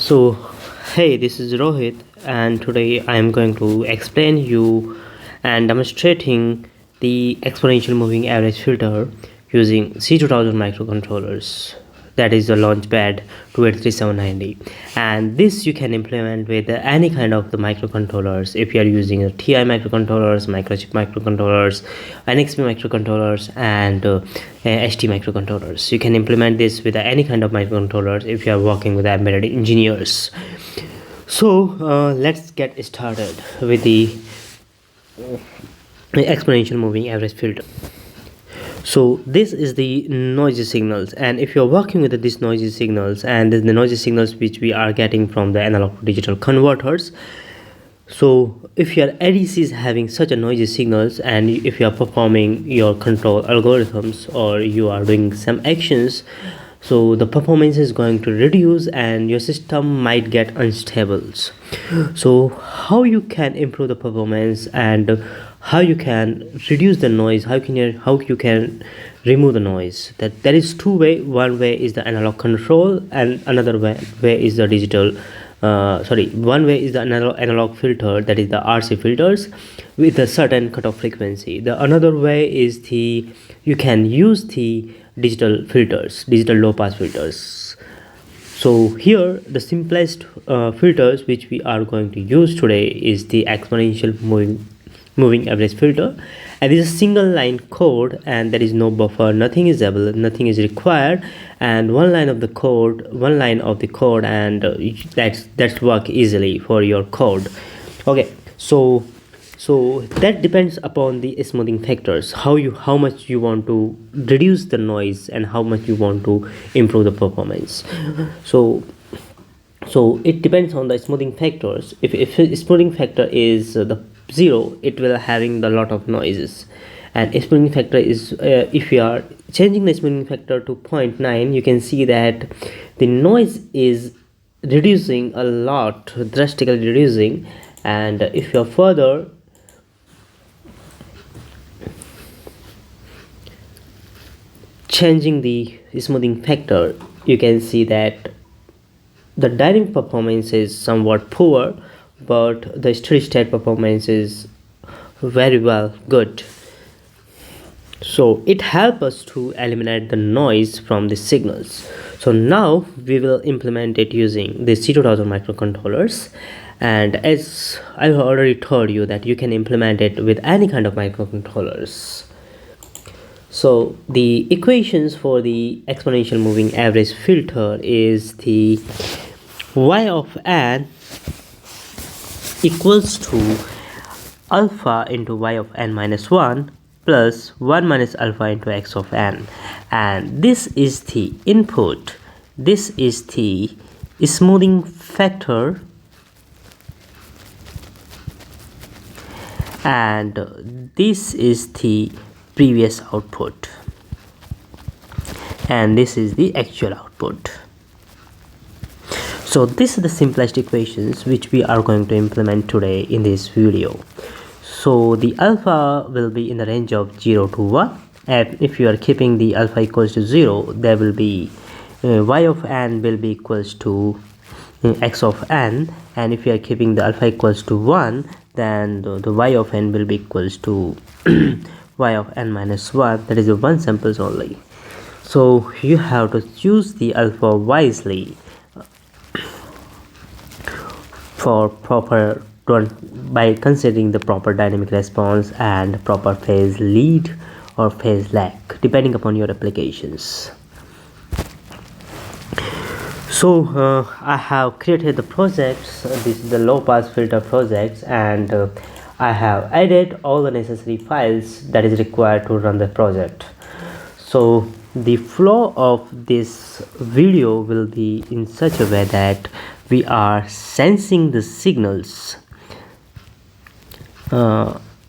So, hey, this is Rohit, and today I am going to explain you and demonstrating the exponential moving average filter using C2000 microcontrollers. That is the launchpad 283790, and this you can implement with any kind of the microcontrollers. If you are using a TI microcontrollers, microchip microcontrollers, NXP microcontrollers, and HT microcontrollers, you can implement this with any kind of microcontrollers if you are working with embedded engineers. So let's get started with the exponential moving average filter. So this is the noisy signals, and if you're working with these noisy signals, and the noisy signals which we are getting from the analog to digital converters, so if your ADC is having such a noisy signals, and if you are performing your control algorithms or you are doing some actions, so the performance is going to reduce and your system might get unstable. So how you can improve the performance and how you can reduce the noise, how you can remove the noise, that there is two way. One way is the analog control, and another way is the digital one way is the analog filter, that is the RC filters with a certain cutoff frequency. The another way is you can use the digital filters, digital low pass filters. So here the simplest filters which we are going to use today is the exponential moving average filter, and this is a single line code, and there is no buffer, nothing is available, nothing is required, and one line of the code, and that's work easily for your code. Okay, so that depends upon the smoothing factors, how much you want to reduce the noise and how much you want to improve the performance. So it depends on the smoothing factors. If a smoothing factor is the 0, it will having the lot of noises, and smoothing factor is if you are changing the smoothing factor to 0.9, you can see that the noise is reducing a lot, drastically reducing. And if you are further changing the smoothing factor, you can see that the dynamic performance is somewhat poor, but the steady state performance is very well good. So it helps us to eliminate the noise from the signals. So now we will implement it using the C2000 microcontrollers, and as I already told you that you can implement it with any kind of microcontrollers. So the equations for the exponential moving average filter is the y of n equals to alpha into y of n minus 1 plus 1 minus alpha into x of n, and this is the input, this is the smoothing factor, and this is the previous output, and this is the actual output. So this is the simplest equations which we are going to implement today in this video. So the alpha will be in the range of 0 to 1, and if you are keeping the alpha equals to 0, there will be y of n will be equals to x of n, and if you are keeping the alpha equals to 1, then the y of n will be equals to y of n minus 1, that is the one samples only. So you have to choose the alpha wisely for proper by considering the proper dynamic response and proper phase lead or phase lag depending upon your applications. So I have created the projects. This is the low pass filter projects, and I have added all the necessary files that is required to run the project. So the flow of this video will be in such a way that we are sensing the signals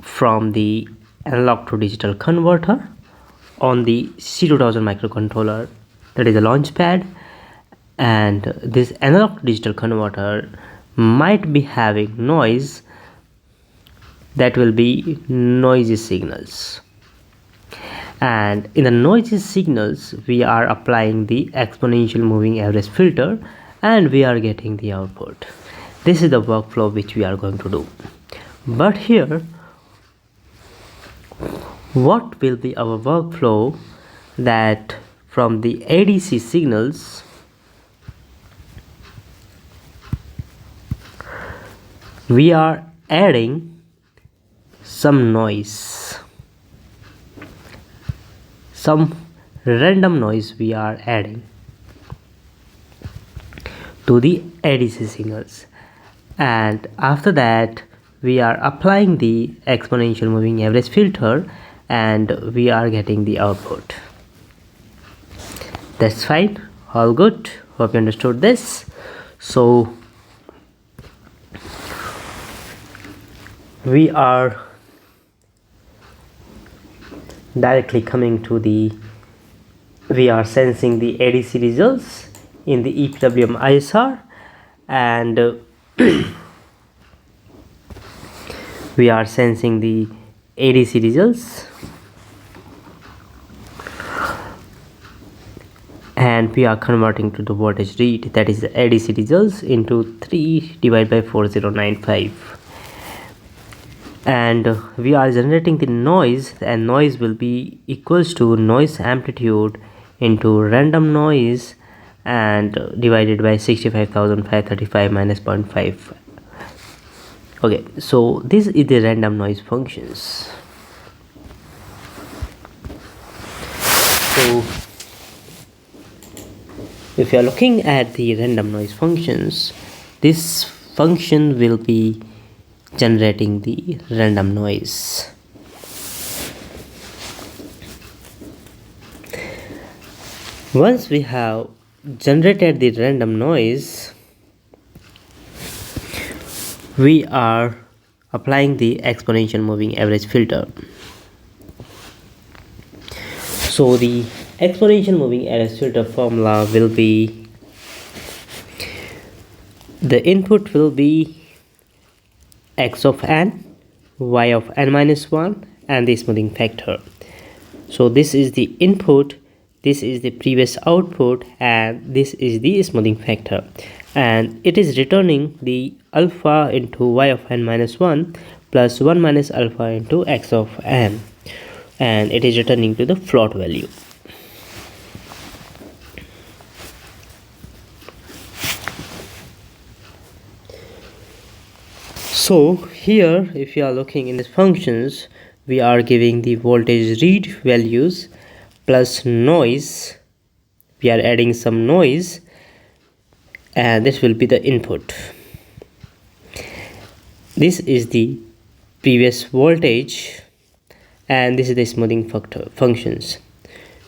from the analog to digital converter on the C2000 microcontroller, that is the launchpad, and this analog to digital converter might be having noise, that will be noisy signals, and in the noisy signals we are applying the exponential moving average filter, and we are getting the output. This is the workflow which we are going to do. But here, what will be our workflow? That from the ADC signals we are adding some noise, some random noise we are adding to the ADC signals, and after that we are applying the exponential moving average filter and we are getting the output. That's fine, all good. Hope you understood this. So we are directly coming to we are sensing the ADC results in the EPWM ISR, and we are sensing the ADC results, and we are converting to the voltage read, that is the ADC results, into 3 divided by 4095, and we are generating the noise, and noise will be equals to noise amplitude into random noise and divided by 65,535 minus 0.5. Okay, so this is the random noise functions. So if you are looking at the random noise functions, this function will be generating the random noise. Once we have generated the random noise, we are applying the exponential moving average filter. So the exponential moving average filter formula will be, the input will be x of n, y of n minus 1, and the smoothing factor. So this is the input, this is the previous output, and this is the smoothing factor, and it is returning the alpha into y of n minus 1 plus 1 minus alpha into x of n, and it is returning to the float value. So here, if you are looking in these functions, we are giving the voltage read values plus noise, we are adding some noise, and this will be the input. This is the previous voltage, and this is the smoothing factor functions.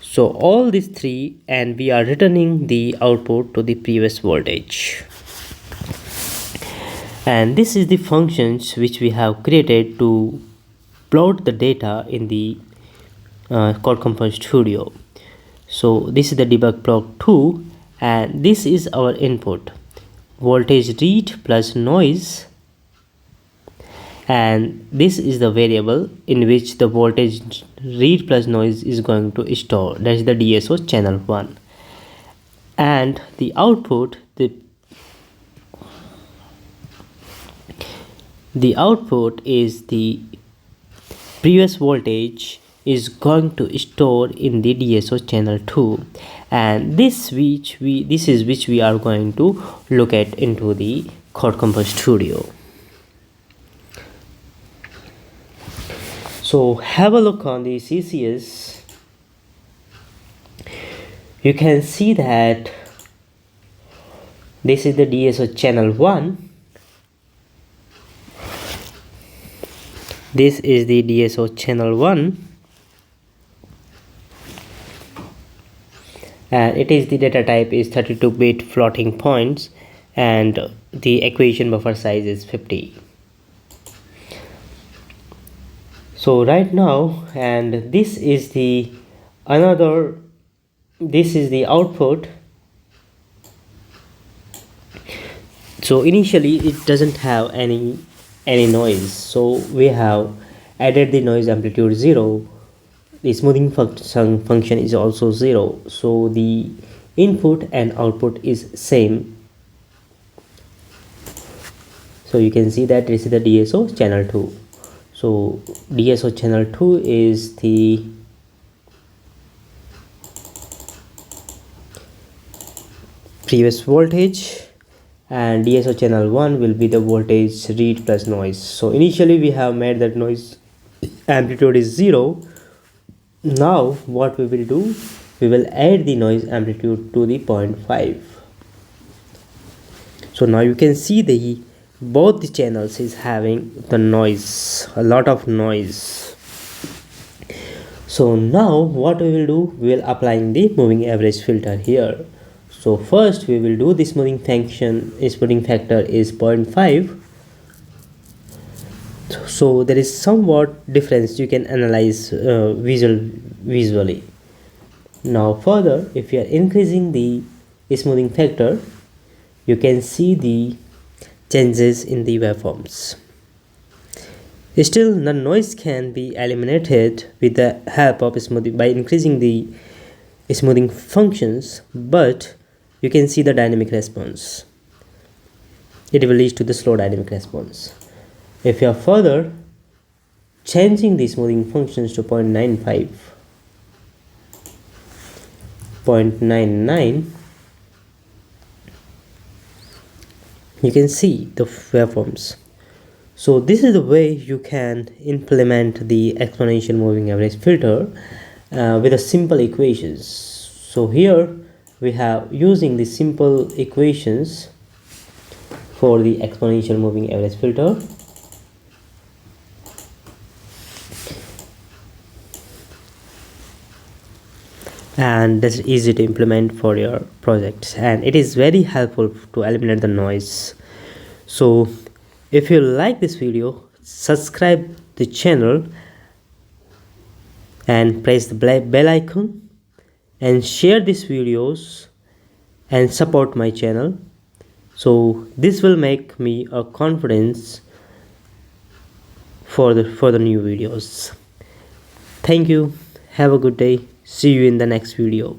So all these three, and we are returning the output to the previous voltage. And this is the functions which we have created to plot the data in the Code Composer Studio. So this is the debug block 2, and this is our input, voltage read plus noise, and this is the variable in which the voltage read plus noise is going to store, that is the DSO channel 1, and the output, the output is the previous voltage is going to store in the DSO channel 2, and this is which we are going to look at into the Code Composer Studio. So have a look on the CCS. You can see that this is the DSO channel 1. This is the DSO channel 1, and it is the data type is 32-bit floating points, and the equation buffer size is 50. So right now, and this is the output. So initially it doesn't have any noise, so we have added the noise amplitude 0. The smoothing function is also 0, so the input and output is same So you can see that this is the DSO channel 2. So DSO channel 2 is the previous voltage, and DSO channel 1 will be the voltage read plus noise. So initially we have made that noise amplitude is 0. Now what we will do, we will add the noise amplitude to the 0.5. So now you can see the both the channels is having the noise, a lot of noise. So now what we will do, we will applying the moving average filter here. So first we will do the smoothing factor is 0.5. So there is somewhat difference you can analyze visually. Now further, if you are increasing the smoothing factor, you can see the changes in the waveforms. Still, the noise can be eliminated with the help of smoothing by increasing the smoothing functions, but you can see the dynamic response. It will lead to the slow dynamic response. If you are further changing the smoothing functions to 0.95, 0.99, you can see the waveforms. So this is the way you can implement the exponential moving average filter with a simple equations. So here we have using the simple equations for the exponential moving average filter. And that's easy to implement for your projects, and it is very helpful to eliminate the noise. So if you like this video, subscribe the channel and press the bell icon and share these videos and support my channel. So this will make me a confidence for the new videos. Thank you. Have a good day. See you in the next video.